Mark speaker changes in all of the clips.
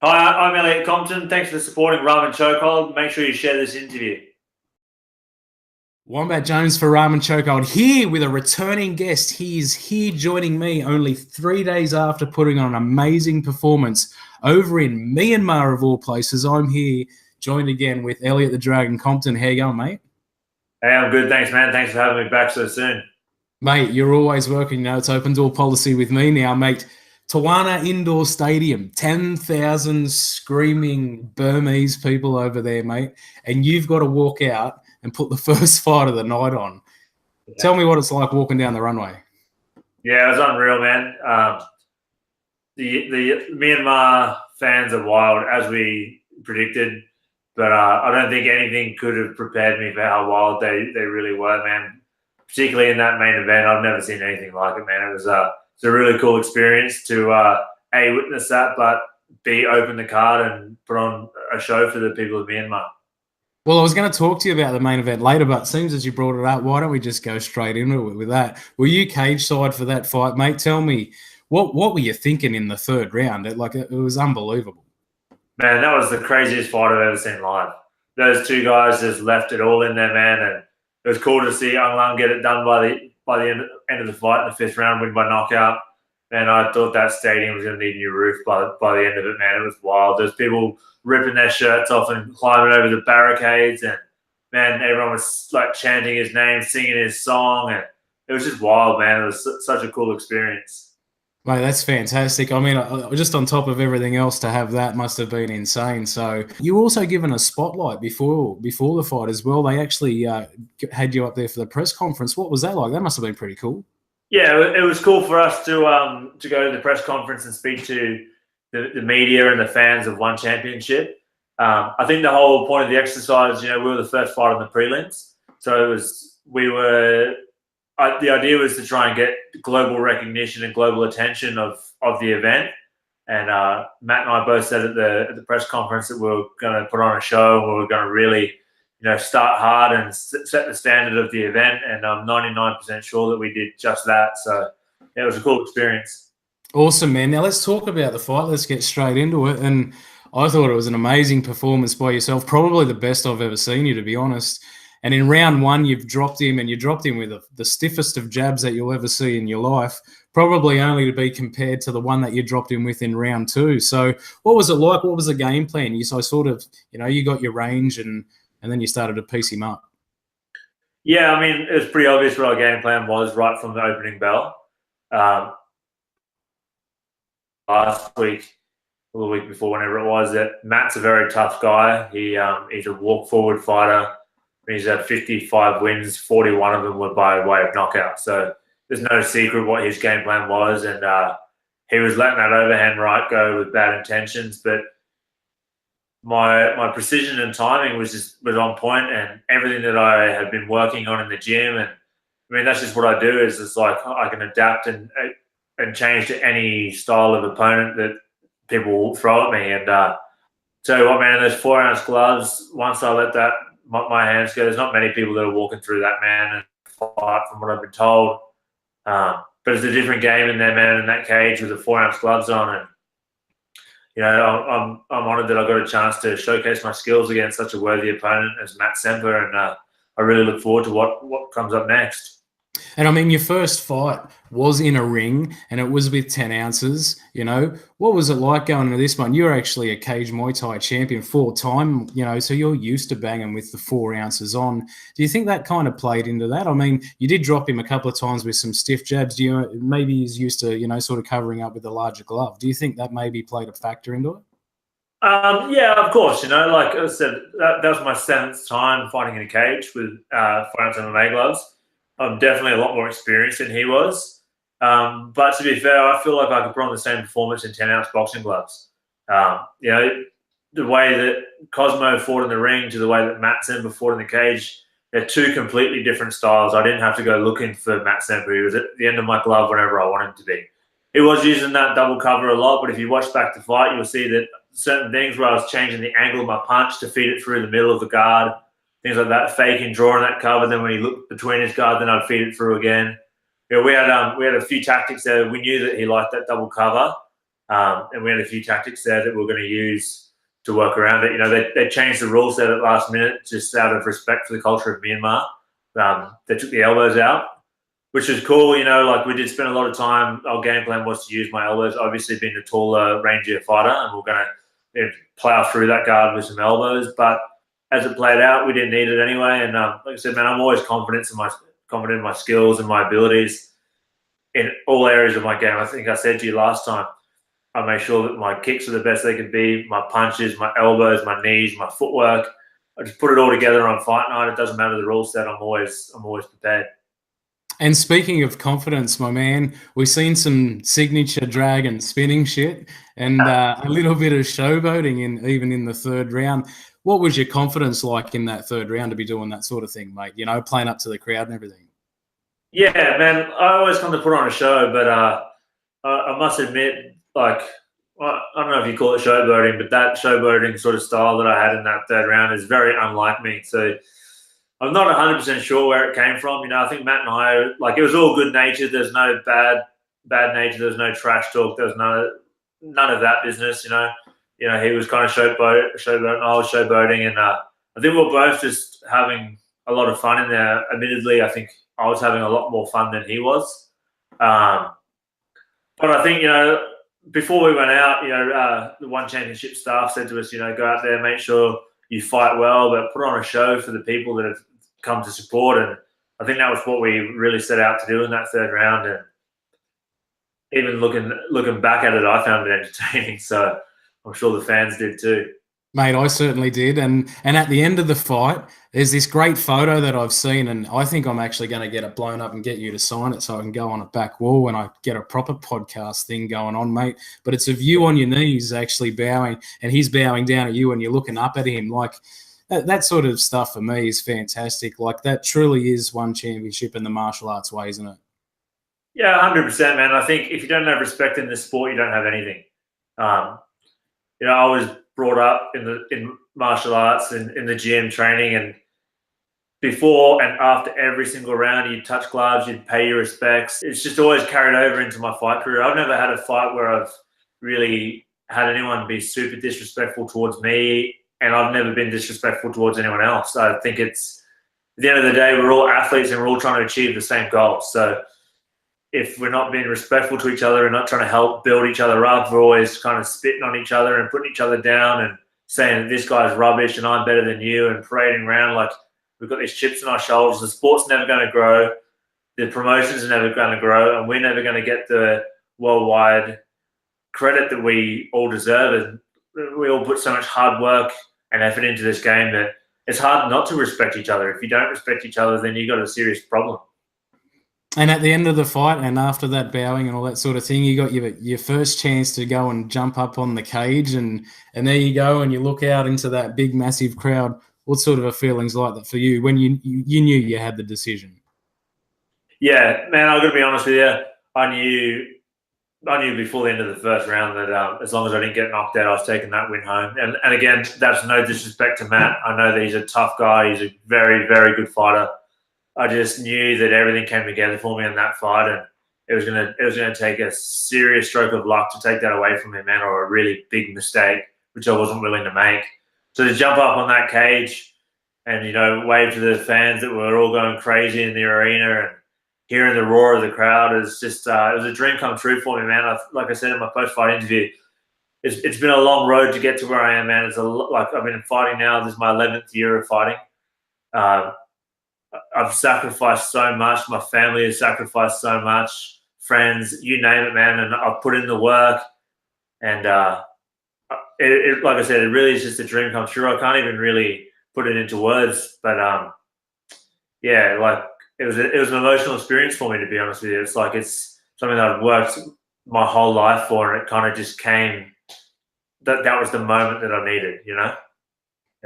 Speaker 1: Hi, I'm Elliot Compton. Thanks for supporting Ramen Chokehold. Make sure you share this interview.
Speaker 2: Wombat Jones for Ramen Chokehold here with a returning guest. He is here joining me only 3 days after putting on an amazing performance over in Myanmar, of all places. I'm here joined again with Elliot The Dragon Compton. How you going, mate?
Speaker 1: Hey, I'm good. Thanks, man. Thanks for having me back so soon.
Speaker 2: Mate, you're always working. You know, it's open door policy with me now, mate. Tawana Indoor Stadium, 10,000 screaming Burmese people over there, mate. And you've got to walk out and put the first fight of the night on. Yeah. Tell me what it's like walking down the runway.
Speaker 1: Yeah, it was unreal, man. The Myanmar fans are wild, as we predicted. But I don't think anything could have prepared me for how wild they really were, man. Particularly in that main event, I've never seen anything like it, man. It was a really cool experience to A, witness that, but B, open the card and put on a show for the people of Myanmar.
Speaker 2: Well, I was going to talk to you about the main event later, but it seems as you brought it up, why don't we just go straight into it with that? Were you cage side for that fight, mate? Tell me, what were you thinking in the third round? It was unbelievable.
Speaker 1: Man, that was the craziest fight I've ever seen live. Those two guys just left it all in there, man, and it was cool to see Ang Lang get it done by the end of the fight in the fifth round, win by knockout. Man, I thought that stadium was going to need a new roof by the end of it, man. It was wild. There's people ripping their shirts off and climbing over the barricades, and man, everyone was like chanting his name, singing his song, and it was just wild, man. It was such a cool experience.
Speaker 2: Mate, that's fantastic. I mean, just on top of everything else, to have that must have been insane. So you were also given a spotlight before the fight as well. They actually had you up there for the press conference. What was that like? That must have been pretty cool.
Speaker 1: Yeah, it was cool for us to go to the press conference and speak to the media and the fans of One Championship. I think the whole point of the exercise, we were the first fight on the prelims, so the idea was to try and get global recognition and global attention of the event. And Matt and I both said at the press conference that we were going to put on a show, and we were going to really, start hard and set the standard of the event. And I'm 99% sure that we did just that. So yeah, it was a cool experience.
Speaker 2: Awesome, man. Now let's talk about the fight. Let's get straight into it. And I thought it was an amazing performance by yourself, probably the best I've ever seen you, to be honest. And in round one, you've dropped him, and you dropped him with the stiffest of jabs that you'll ever see in your life, probably only to be compared to the one that you dropped him with in round two. So what was it like? What was the game plan? You got your range, and then you started to piece him up.
Speaker 1: Yeah, I mean, it was pretty obvious what our game plan was right from the opening bell. Last week, or the week before, whenever it was, that Matt's a very tough guy. He's a walk-forward fighter. He's had 55 wins, 41 of them were by way of knockout. So there's no secret what his game plan was, and he was letting that overhand right go with bad intentions. But my precision and timing was on point, and everything that I had been working on in the gym. And I mean, that's just what I do. Is it's like I can adapt and change to any style of opponent that people throw at me. And tell you what, man, those 4-ounce gloves. Once I let my hands go, there's not many people that are walking through that, man, and fight, from what I've been told. But it's a different game in there, man, in that cage with the 4-ounce gloves on. And I'm honoured that I got a chance to showcase my skills against such a worthy opponent as Matthew Semper, and I really look forward to what comes up next.
Speaker 2: And I mean, your first fight was in a ring, and it was with 10 ounces. What was it like going into this one? You're actually a cage Muay Thai champion 4-time, so you're used to banging with the 4 ounces on. Do you think that kind of played into that? I mean, you did drop him a couple of times with some stiff jabs. Maybe he's used to, sort of covering up with a larger glove. Do you think that maybe played a factor into it?
Speaker 1: Yeah, of course. Like I said, that was my 7th time fighting in a cage with 4-ounce MMA gloves. I'm definitely a lot more experienced than he was. But to be fair, I feel like I could put on the same performance in 10-ounce boxing gloves. The way that Cosmo fought in the ring to the way that Matt Semper fought in the cage, they're two completely different styles. I didn't have to go looking for Matt Semper. He was at the end of my glove whenever I wanted him to be. He was using that double cover a lot, but if you watch back the fight, you'll see that certain things where I was changing the angle of my punch to feed it through the middle of the guard, things like that, faking, drawing that cover. Then when he looked between his guard, then I'd feed it through again. We had a few tactics there. We knew that he liked that double cover, And we had a few tactics there that we were going to use to work around it. You know, they changed the rules there at the last minute just out of respect for the culture of Myanmar. They took the elbows out, which is cool. You know, like we did spend a lot of time. Our game plan was to use my elbows, obviously being a taller, rangier fighter, and we're going to plow through that guard with some elbows. But as it played out, we didn't need it anyway. And like I said, man, I'm always confident in my skills and my abilities in all areas of my game. I think I said to you last time, I make sure that my kicks are the best they can be, my punches, my elbows, my knees, my footwork. I just put it all together on fight night. It doesn't matter the rule set. I'm always prepared.
Speaker 2: And speaking of confidence, my man, we've seen some signature dragon spinning shit and a little bit of showboating even in the third round. What was your confidence like in that third round to be doing that sort of thing, mate? You know, playing up to the crowd and everything.
Speaker 1: Yeah, man. I always come to put on a show, but I must admit, like, I don't know if you call it showboating, but that showboating sort of style that I had in that third round is very unlike me. So I'm not 100% sure where it came from. You know, I think Matt and I, like, it was all good natured. There's no bad nature. There's no trash talk. There's none of that business. You know, he was kind of showboating. I was showboating, and I think we're both just having a lot of fun in there. Admittedly, I think I was having a lot more fun than he was. But I think, you know, before we went out, you know, the One Championship staff said to us, you know, go out there, make sure you fight well, but put on a show for the people that have come to support. And I think that was what we really set out to do in that third round. And even looking back at it, I found it entertaining. So I'm sure the fans did too.
Speaker 2: Mate, I certainly did. And at the end of the fight, there's this great photo that I've seen, and I think I'm actually going to get it blown up and get you to sign it so I can go on a back wall when I get a proper podcast thing going on, mate. But it's of you on your knees actually bowing, and he's bowing down at you and you're looking up at him. Like, that sort of stuff for me is fantastic. Like, that truly is one championship in the martial arts way, isn't it?
Speaker 1: Yeah, 100%, man. I think if you don't have respect in this sport, you don't have anything. You know, I was brought up in martial arts and in the gym training, and before and after every single round, you'd touch gloves, you'd pay your respects. It's just always carried over into my fight career. I've never had a fight where I've really had anyone be super disrespectful towards me, and I've never been disrespectful towards anyone else. I think it's, at the end of the day, we're all athletes and we're all trying to achieve the same goals. So if we're not being respectful to each other and not trying to help build each other up, we're always kind of spitting on each other and putting each other down and saying that this guy's rubbish and I'm better than you, and parading around like we've got these chips on our shoulders. The sport's never going to grow. The promotions are never going to grow, and we're never going to get the worldwide credit that we all deserve. And we all put so much hard work and effort into this game that it's hard not to respect each other. If you don't respect each other, then you've got a serious problem.
Speaker 2: And at the end of the fight and after that bowing and all that sort of thing, you got your first chance to go and jump up on the cage, and there you go, and you look out into that big, massive crowd. What sort of a feelings like that for you when you knew you had the decision?
Speaker 1: Yeah, man, I've got to be honest with you. I knew before the end of the first round that as long as I didn't get knocked out, I was taking that win home. And again, that's no disrespect to Matt. I know that he's a tough guy. He's a very, very good fighter. I just knew that everything came together for me in that fight, and it was gonna take a serious stroke of luck to take that away from him, man, or a really big mistake, which I wasn't willing to make. So to jump up on that cage and, you know, wave to the fans that were all going crazy in the arena and hearing the roar of the crowd is just it was a dream come true for me, man. Like I said in my post-fight interview, it's been a long road to get to where I am, man. Like I've been fighting now. This is my 11th year of fighting. I've sacrificed so much. My family has sacrificed so much. Friends, you name it, man. And I've put in the work. And like I said, it really is just a dream come true. I can't even really put it into words. But yeah, like it was an emotional experience for me, to be honest with you. It's like it's something that I've worked my whole life for, and it kind of just came. That was the moment that I needed, you know.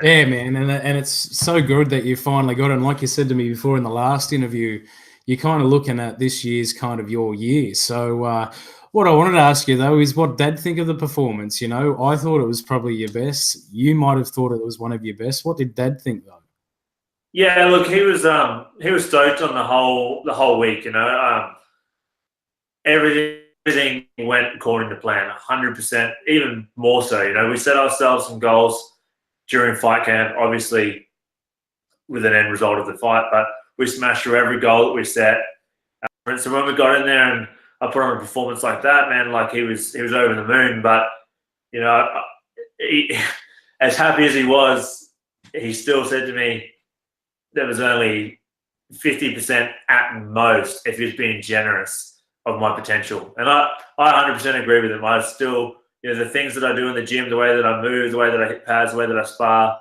Speaker 2: Yeah, man, and it's so good that you finally got it. And like you said to me before in the last interview, you're kind of looking at this year's kind of your year. So what I wanted to ask you, though, is what Dad think of the performance? You know, I thought it was probably your best. You might have thought it was one of your best. What did Dad think, though?
Speaker 1: Yeah, look, he was stoked on the whole week. You know, everything went according to plan, 100%, even more so. You know, we set ourselves some goals during fight camp, obviously with an end result of the fight, but we smashed through every goal that we set. And so when we got in there and I put on a performance like that, man, like he was over the moon. But you know, as happy as he was, he still said to me there was only 50% at most, if he's being generous, of my potential. And I 100% agree with him. I still, you know, the things that I do in the gym, the way that I move, the way that I hit pads, the way that I spar,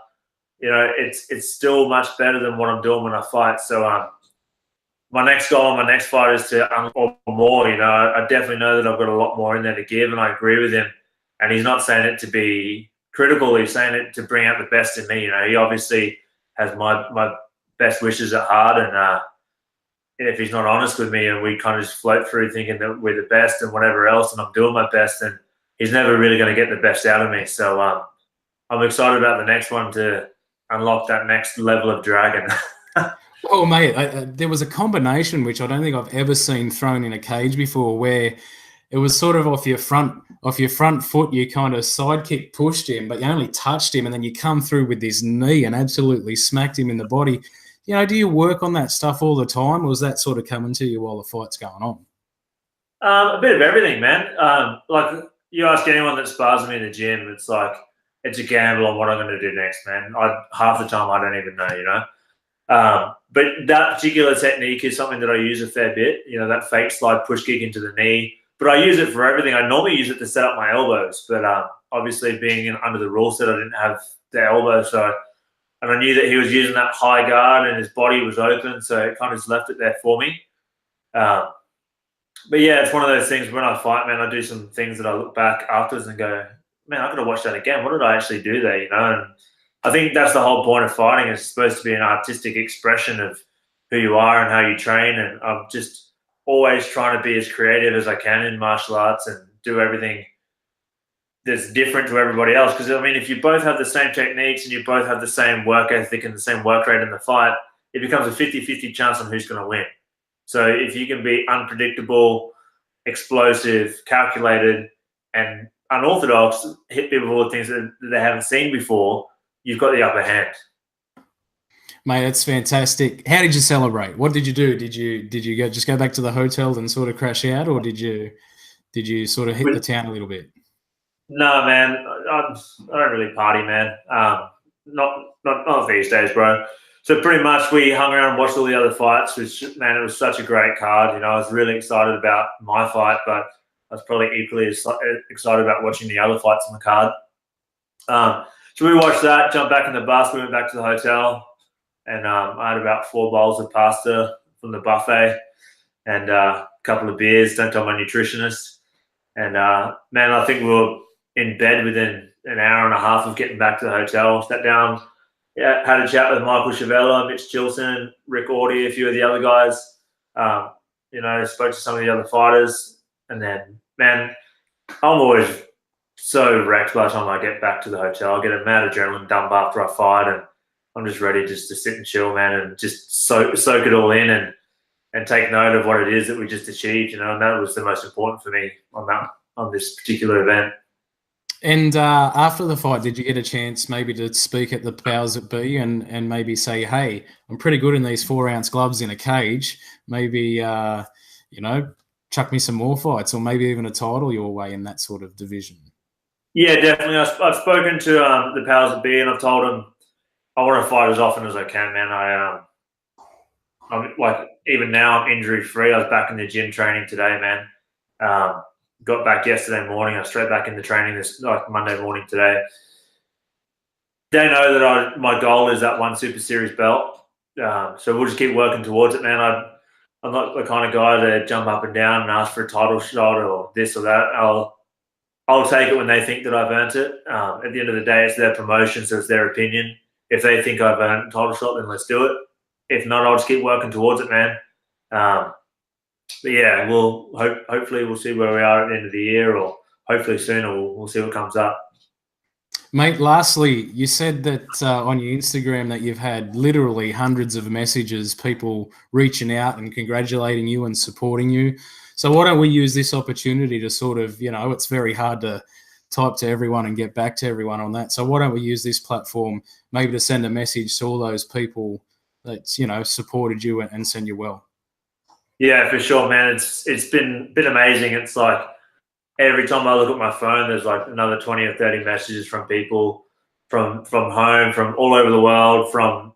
Speaker 1: you know, it's still much better than what I'm doing when I fight. So my next goal and my next fight is to unlock more. You know, I definitely know that I've got a lot more in there to give, and I agree with him. And he's not saying it to be critical. He's saying it to bring out the best in me. You know, he obviously has my best wishes at heart, and if he's not honest with me and we kind of just float through thinking that we're the best and whatever else, and I'm doing my best, then he's never really going to get the best out of me. So I'm excited about the next one to unlock that next level of dragon.
Speaker 2: Oh, mate, there was a combination which I don't think I've ever seen thrown in a cage before, where it was sort of off your front foot. You kind of sidekick pushed him, but you only touched him, and then you come through with this knee and absolutely smacked him in the body. You know, do you work on that stuff all the time, or is that sort of coming to you while the fight's going on?
Speaker 1: A bit of everything, man. Like you ask anyone that spars with me in the gym, it's like it's a gamble on what I'm going to do next, man. Half the time I don't even know, you know. But that particular technique is something that I use a fair bit. You know, that fake slide push kick into the knee. But I use it for everything. I normally use it to set up my elbows, but obviously being under the rule set, I didn't have the elbow, and I knew that he was using that high guard and his body was open, so it kind of just left it there for me. But yeah, it's one of those things when I fight, man, I do some things that I look back afterwards and go, man, I've got to watch that again. What did I actually do there, you know? And I think that's the whole point of fighting. It's supposed to be an artistic expression of who you are and how you train, and I'm just always trying to be as creative as I can in martial arts and do everything that's different to everybody else. Because, I mean, if you both have the same techniques and you both have the same work ethic and the same work rate in the fight, it becomes a 50-50 chance on who's going to win. So if you can be unpredictable, explosive, calculated, and unorthodox, hit people with things that they haven't seen before, you've got the upper hand.
Speaker 2: Mate, that's fantastic. How did you celebrate? What did you do? Did you just go back to the hotel and sort of crash out, or did you sort of hit the town a little bit?
Speaker 1: No, man, I don't really party, man. Not these days, bro. So pretty much we hung around and watched all the other fights, which, man, it was such a great card. You know, I was really excited about my fight, but I was probably equally as excited about watching the other fights on the card. So we watched that, jumped back in the bus, we went back to the hotel, and I had about 4 bowls of pasta from the buffet and a couple of beers. Don't tell my nutritionist. And, man, I think we were in bed within an hour and a half of getting back to the hotel. Sat down, had a chat with Michael Chavella, Mitch Chilson, Rick Audie, a few of the other guys. You know, spoke to some of the other fighters. And then, man, I'm always so wrecked by the time I get back to the hotel. I get a mad adrenaline dump after I fight, and I'm just ready just to sit and chill, man, and just soak it all in and take note of what it is that we just achieved, you know. And that was the most important for me on this particular event.
Speaker 2: And after the fight, did you get a chance maybe to speak at the powers that be and maybe say, hey, I'm pretty good in these 4-ounce gloves in a cage. Maybe, you know, chuck me some more fights, or maybe even a title your way in that sort of division? Yeah,
Speaker 1: definitely. I've spoken to the powers that be, and I've told them I want to fight as often as I can, man. I'm like, even now I'm injury free. I was back in the gym training today, man. Got back yesterday morning. I was straight back in the training this Monday morning today. They know that my goal is that 1 Super Series belt. So we'll just keep working towards it, man. I'm not the kind of guy to jump up and down and ask for a title shot or this or that. I'll take it when they think that I've earned it. At the end of the day, it's their promotion, so it's their opinion. If they think I've earned a title shot, then let's do it. If not, I'll just keep working towards it, man. But yeah, hopefully we'll see where we are at the end of the year, or hopefully sooner we'll see what comes up.
Speaker 2: Mate, lastly, you said that on your Instagram that you've had literally hundreds of messages, people reaching out and congratulating you and supporting you. So why don't we use this opportunity to sort of, it's very hard to type to everyone and get back to everyone on that. So why don't we use this platform maybe to send a message to all those people that, supported you and send you well?
Speaker 1: Yeah, for sure, man. It's been amazing. It's like every time I look at my phone, there's like another 20 or 30 messages from people from home, from all over the world, from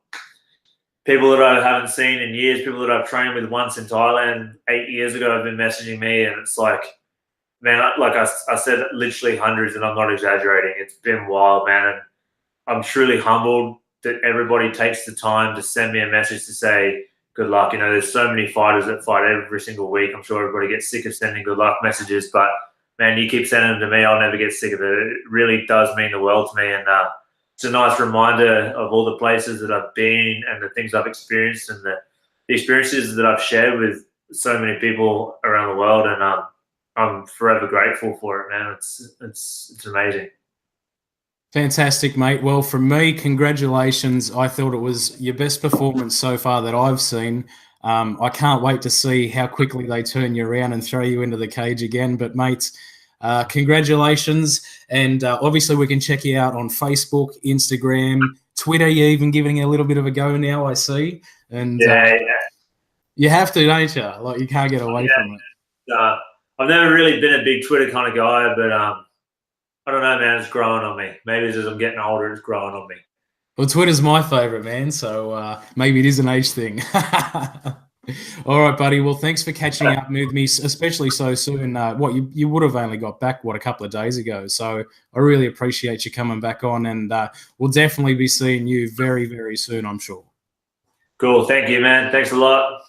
Speaker 1: people that I haven't seen in years, people that I've trained with once in Thailand 8 years ago have been messaging me, and it's like, man, like I said, literally hundreds, and I'm not exaggerating. It's been wild, man, and I'm truly humbled that everybody takes the time to send me a message to say good luck. There's so many fighters that fight every single week. I'm sure everybody gets sick of sending good luck messages, but man, you keep sending them to me, I'll never get sick of it. It really does mean the world to me, and it's a nice reminder of all the places that I've been and the things I've experienced and the experiences that I've shared with so many people around the world, and I'm forever grateful for it, man. It's amazing.
Speaker 2: Fantastic, mate. Well, from me, congratulations. I thought it was your best performance so far that I've seen. I can't wait to see how quickly they turn you around and throw you into the cage again. But, mates, congratulations. And obviously we can check you out on Facebook, Instagram, Twitter. You're even giving it a little bit of a go now, I see. And
Speaker 1: yeah.
Speaker 2: You have to, don't you? Like, you can't get away from it.
Speaker 1: I've never really been a big Twitter kind of guy, but I don't know, man. It's growing on me. Maybe as I'm getting older, it's growing on me.
Speaker 2: Well, Twitter's my favorite, man. So maybe it is an age thing. All right, buddy. Well, thanks for catching up with me, especially so soon. You would have only got back, a couple of days ago. So I really appreciate you coming back on, and we'll definitely be seeing you very, very soon, I'm sure.
Speaker 1: Cool. Thank you, man. Thanks a lot.